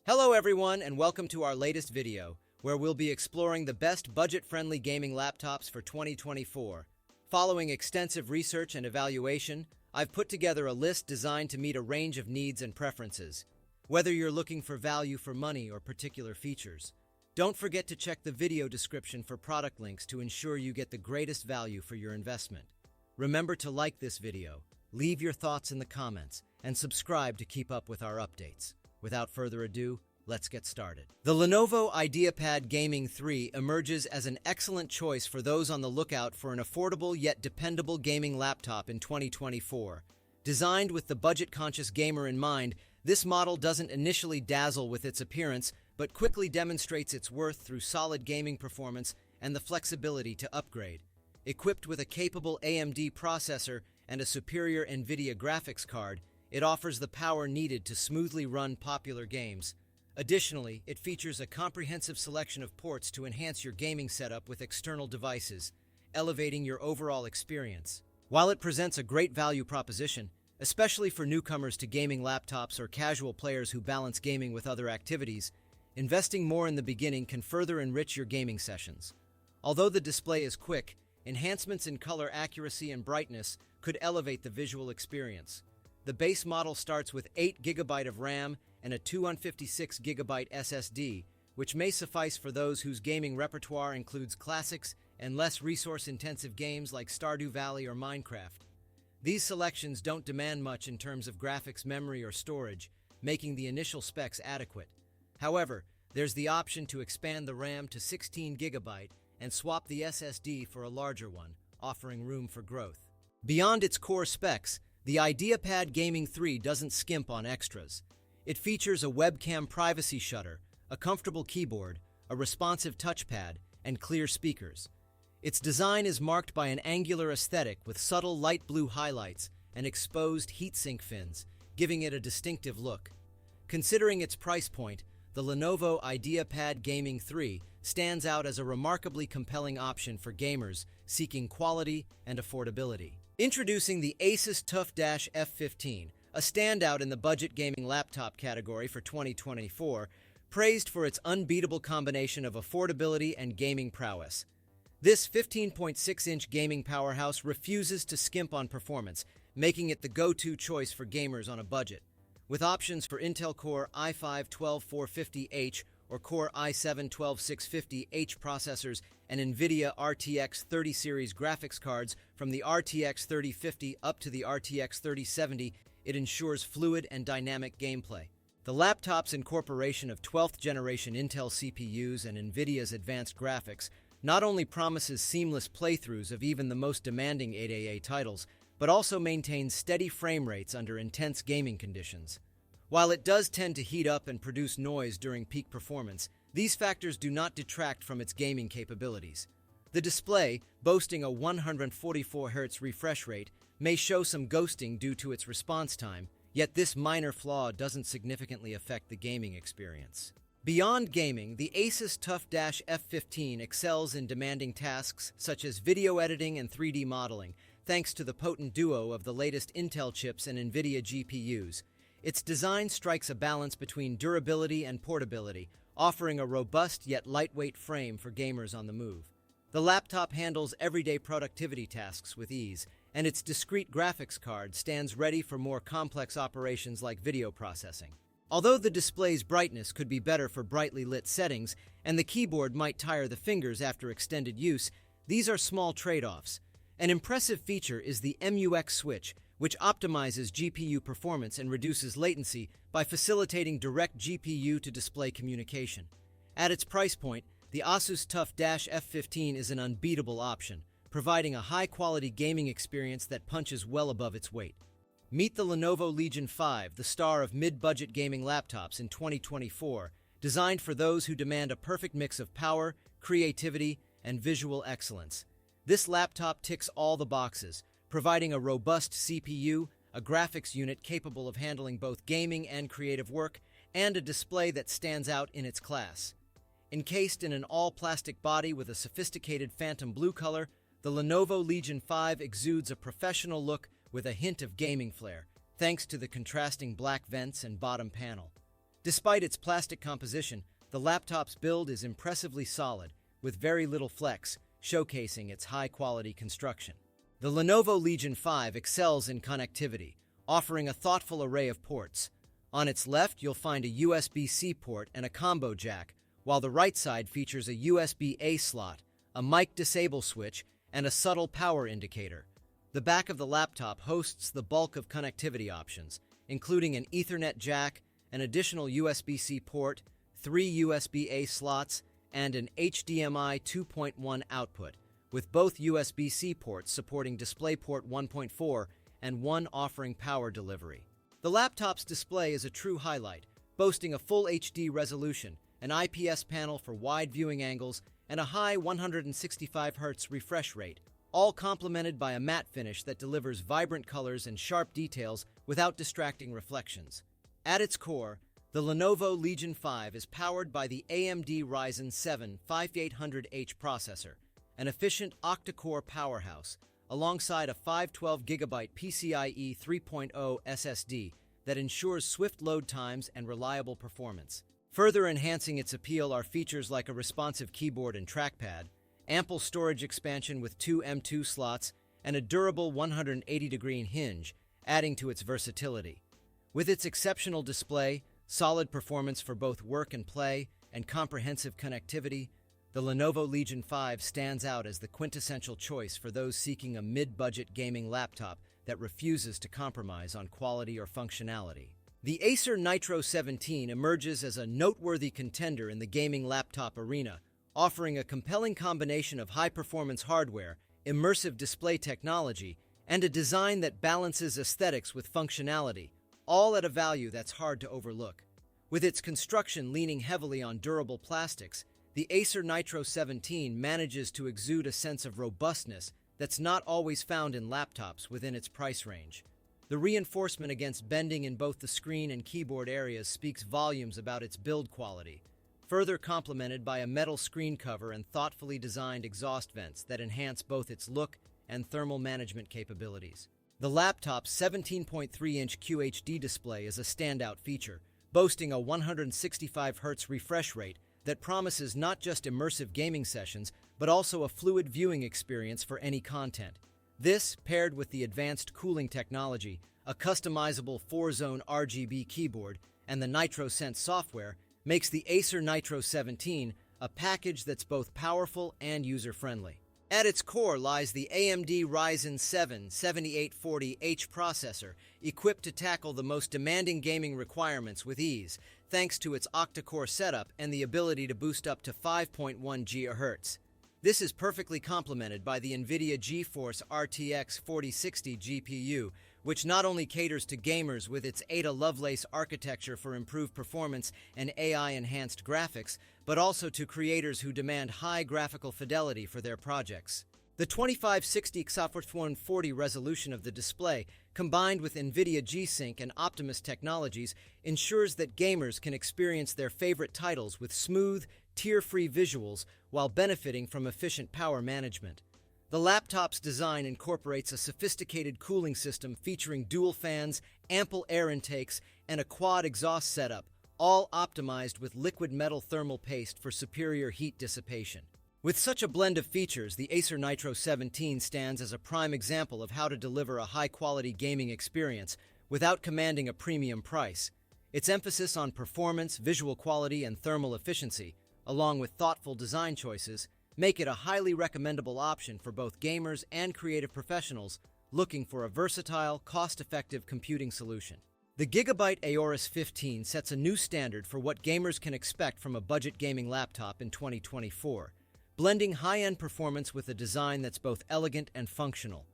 Hello everyone and welcome to our latest video, where we'll be exploring the best budget-friendly gaming laptops for 2024. Following extensive research and evaluation, I've put together a list designed to meet a range of needs and preferences, whether you're looking for value for money or particular features. Don't forget to check the video description for product links to ensure you get the greatest value for your investment. Remember to like this video, leave your thoughts in the comments, and subscribe to keep up with our updates. Without further ado, let's get started. The Lenovo IdeaPad Gaming 3 emerges as an excellent choice for those on the lookout for an affordable yet dependable gaming laptop in 2024. Designed with the budget-conscious gamer in mind, this model doesn't initially dazzle with its appearance, but quickly demonstrates its worth through solid gaming performance and the flexibility to upgrade. Equipped with a capable AMD processor and a superior Nvidia graphics card, it offers the power needed to smoothly run popular games. Additionally, it features a comprehensive selection of ports to enhance your gaming setup with external devices, elevating your overall experience. While it presents a great value proposition, especially for newcomers to gaming laptops or casual players who balance gaming with other activities, investing more in the beginning can further enrich your gaming sessions. Although the display is quick, enhancements in color accuracy and brightness could elevate the visual experience. The base model starts with 8 GB of RAM and a 256 GB SSD, which may suffice for those whose gaming repertoire includes classics and less resource-intensive games like Stardew Valley or Minecraft. These selections don't demand much in terms of graphics memory or storage, making the initial specs adequate. However, there's the option to expand the RAM to 16 GB and swap the SSD for a larger one, offering room for growth. Beyond its core specs, the IdeaPad Gaming 3 doesn't skimp on extras. It features a webcam privacy shutter, a comfortable keyboard, a responsive touchpad, and clear speakers. Its design is marked by an angular aesthetic with subtle light blue highlights and exposed heatsink fins, giving it a distinctive look. Considering its price point, the Lenovo IdeaPad Gaming 3 stands out as a remarkably compelling option for gamers seeking quality and affordability. Introducing the Asus TUF Dash F-15, a standout in the budget gaming laptop category for 2024, praised for its unbeatable combination of affordability and gaming prowess. This 15.6-inch gaming powerhouse refuses to skimp on performance, making it the go-to choice for gamers on a budget. With options for Intel Core i5-12450H or Core i7-12650H processors and Nvidia RTX 30 series graphics cards from the RTX 3050 up to the RTX 3070, it ensures fluid and dynamic gameplay. The laptop's incorporation of 12th generation Intel CPUs and Nvidia's advanced graphics not only promises seamless playthroughs of even the most demanding 8AA titles, but also maintains steady frame rates under intense gaming conditions. While it does tend to heat up and produce noise during peak performance, these factors do not detract from its gaming capabilities. The display, boasting a 144 Hz refresh rate, may show some ghosting due to its response time, yet this minor flaw doesn't significantly affect the gaming experience. Beyond gaming, the Asus TUF Dash F-15 excels in demanding tasks such as video editing and 3D modeling, thanks to the potent duo of the latest Intel chips and Nvidia GPUs. Its design strikes a balance between durability and portability, offering a robust yet lightweight frame for gamers on the move. The laptop handles everyday productivity tasks with ease, and its discrete graphics card stands ready for more complex operations like video processing. Although the display's brightness could be better for brightly lit settings, and the keyboard might tire the fingers after extended use, these are small trade-offs. An impressive feature is the MUX switch, which optimizes GPU performance and reduces latency by facilitating direct GPU-to-display communication. At its price point, the Asus TUF Dash F-15 is an unbeatable option, providing a high-quality gaming experience that punches well above its weight. Meet the Lenovo Legion 5, the star of mid-budget gaming laptops in 2024, designed for those who demand a perfect mix of power, creativity, and visual excellence. This laptop ticks all the boxes, providing a robust CPU, a graphics unit capable of handling both gaming and creative work, and a display that stands out in its class. Encased in an all-plastic body with a sophisticated phantom blue color, the Lenovo Legion 5 exudes a professional look with a hint of gaming flair, thanks to the contrasting black vents and bottom panel. Despite its plastic composition, the laptop's build is impressively solid, with very little flex, showcasing its high-quality construction. The Lenovo Legion 5 excels in connectivity, offering a thoughtful array of ports. On its left, you'll find a USB-C port and a combo jack, while the right side features a USB-A slot, a mic disable switch, and a subtle power indicator. The back of the laptop hosts the bulk of connectivity options, including an Ethernet jack, an additional USB-C port, 3 USB-A slots, and an HDMI 2.1 output, with both USB-C ports supporting DisplayPort 1.4 and one offering power delivery. The laptop's display is a true highlight, boasting a full HD resolution, an IPS panel for wide viewing angles, and a high 165Hz refresh rate, all complemented by a matte finish that delivers vibrant colors and sharp details without distracting reflections. At its core, the Lenovo Legion 5 is powered by the AMD Ryzen 7 5800H processor, an efficient octa-core powerhouse, alongside a 512GB PCIe 3.0 SSD that ensures swift load times and reliable performance. Further enhancing its appeal are features like a responsive keyboard and trackpad, ample storage expansion with 2 M.2 slots, and a durable 180-degree hinge, adding to its versatility. With its exceptional display, solid performance for both work and play, and comprehensive connectivity, the Lenovo Legion 5 stands out as the quintessential choice for those seeking a mid-budget gaming laptop that refuses to compromise on quality or functionality. The Acer Nitro 17 emerges as a noteworthy contender in the gaming laptop arena, offering a compelling combination of high-performance hardware, immersive display technology, and a design that balances aesthetics with functionality, all at a value that's hard to overlook. With its construction leaning heavily on durable plastics, the Acer Nitro 17 manages to exude a sense of robustness that's not always found in laptops within its price range. The reinforcement against bending in both the screen and keyboard areas speaks volumes about its build quality, further complemented by a metal screen cover and thoughtfully designed exhaust vents that enhance both its look and thermal management capabilities. The laptop's 17.3-inch QHD display is a standout feature, boasting a 165Hz refresh rate that promises not just immersive gaming sessions, but also a fluid viewing experience for any content. This, paired with the advanced cooling technology, a customizable 4-zone RGB keyboard, and the NitroSense software, makes the Acer Nitro 17 a package that's both powerful and user-friendly. At its core lies the AMD Ryzen 7 7840H processor, equipped to tackle the most demanding gaming requirements with ease, thanks to its octa-core setup and the ability to boost up to 5.1 GHz. This is perfectly complemented by the Nvidia GeForce RTX 4060 GPU, which not only caters to gamers with its Ada Lovelace architecture for improved performance and AI-enhanced graphics, but also to creators who demand high graphical fidelity for their projects. The 2560x140 resolution of the display, combined with Nvidia G-Sync and Optimus technologies, ensures that gamers can experience their favorite titles with smooth, tear-free visuals while benefiting from efficient power management. The laptop's design incorporates a sophisticated cooling system featuring dual fans, ample air intakes, and a quad exhaust setup, all optimized with liquid metal thermal paste for superior heat dissipation. With such a blend of features, the Acer Nitro 17 stands as a prime example of how to deliver a high-quality gaming experience without commanding a premium price. Its emphasis on performance, visual quality, and thermal efficiency, along with thoughtful design choices, make it a highly recommendable option for both gamers and creative professionals looking for a versatile, cost-effective computing solution. The Gigabyte Aorus 15 sets a new standard for what gamers can expect from a budget gaming laptop in 2024, blending high-end performance with a design that's both elegant and functional.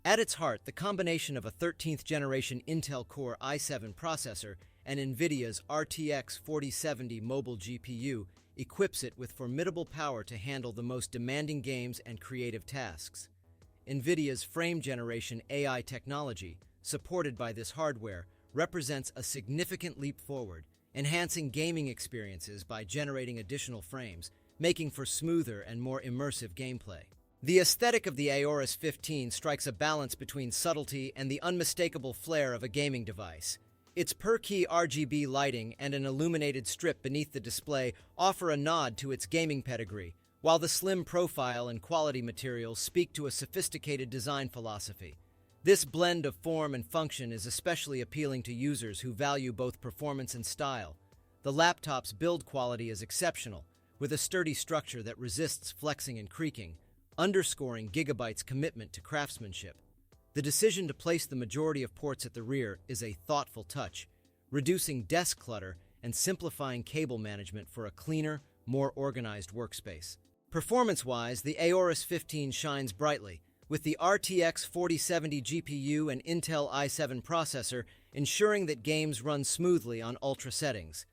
At its heart, the combination of a 13th-generation Intel Core i7 processor and Nvidia's RTX 4070 mobile GPU equips it with formidable power to handle the most demanding games and creative tasks. Nvidia's frame generation AI technology, supported by this hardware, represents a significant leap forward, enhancing gaming experiences by generating additional frames, making for smoother and more immersive gameplay. The aesthetic of the Aorus 15 strikes a balance between subtlety and the unmistakable flair of a gaming device. Its per-key RGB lighting and an illuminated strip beneath the display offer a nod to its gaming pedigree, while the slim profile and quality materials speak to a sophisticated design philosophy. This blend of form and function is especially appealing to users who value both performance and style. The laptop's build quality is exceptional, with a sturdy structure that resists flexing and creaking, underscoring Gigabyte's commitment to craftsmanship. The decision to place the majority of ports at the rear is a thoughtful touch, reducing desk clutter and simplifying cable management for a cleaner, more organized workspace. Performance-wise, the Aorus 15 shines brightly, with the RTX 4070 GPU and Intel i7 processor ensuring that games run smoothly on ultra settings.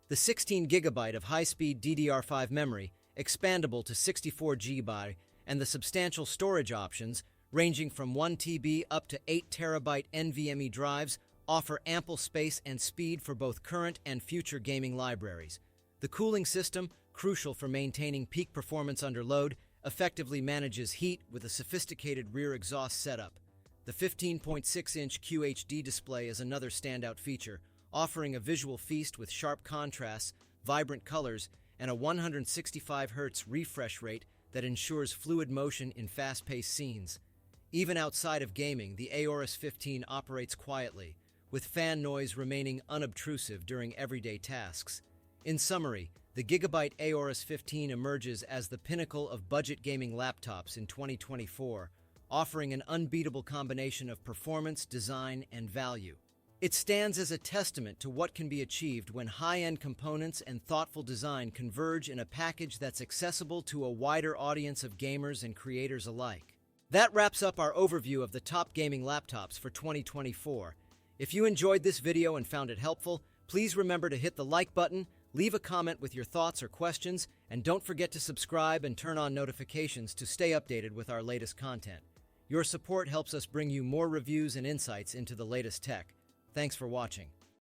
The 16GB of high-speed DDR5 memory, expandable to 64GB, and the substantial storage options, ranging from 1TB up to 8TB NVMe drives, offer ample space and speed for both current and future gaming libraries. The cooling system, crucial for maintaining peak performance under load, effectively manages heat with a sophisticated rear exhaust setup. The 15.6-inch QHD display is another standout feature, offering a visual feast with sharp contrasts, vibrant colors, and a 165Hz refresh rate that ensures fluid motion in fast-paced scenes. Even outside of gaming, the Aorus 15 operates quietly, with fan noise remaining unobtrusive during everyday tasks. In summary, the Gigabyte Aorus 15 emerges as the pinnacle of budget gaming laptops in 2024, offering an unbeatable combination of performance, design, and value. It stands as a testament to what can be achieved when high-end components and thoughtful design converge in a package that's accessible to a wider audience of gamers and creators alike. That wraps up our overview of the top gaming laptops for 2024. If you enjoyed this video and found it helpful, please remember to hit the like button, leave a comment with your thoughts or questions, and don't forget to subscribe and turn on notifications to stay updated with our latest content. Your support helps us bring you more reviews and insights into the latest tech. Thanks for watching.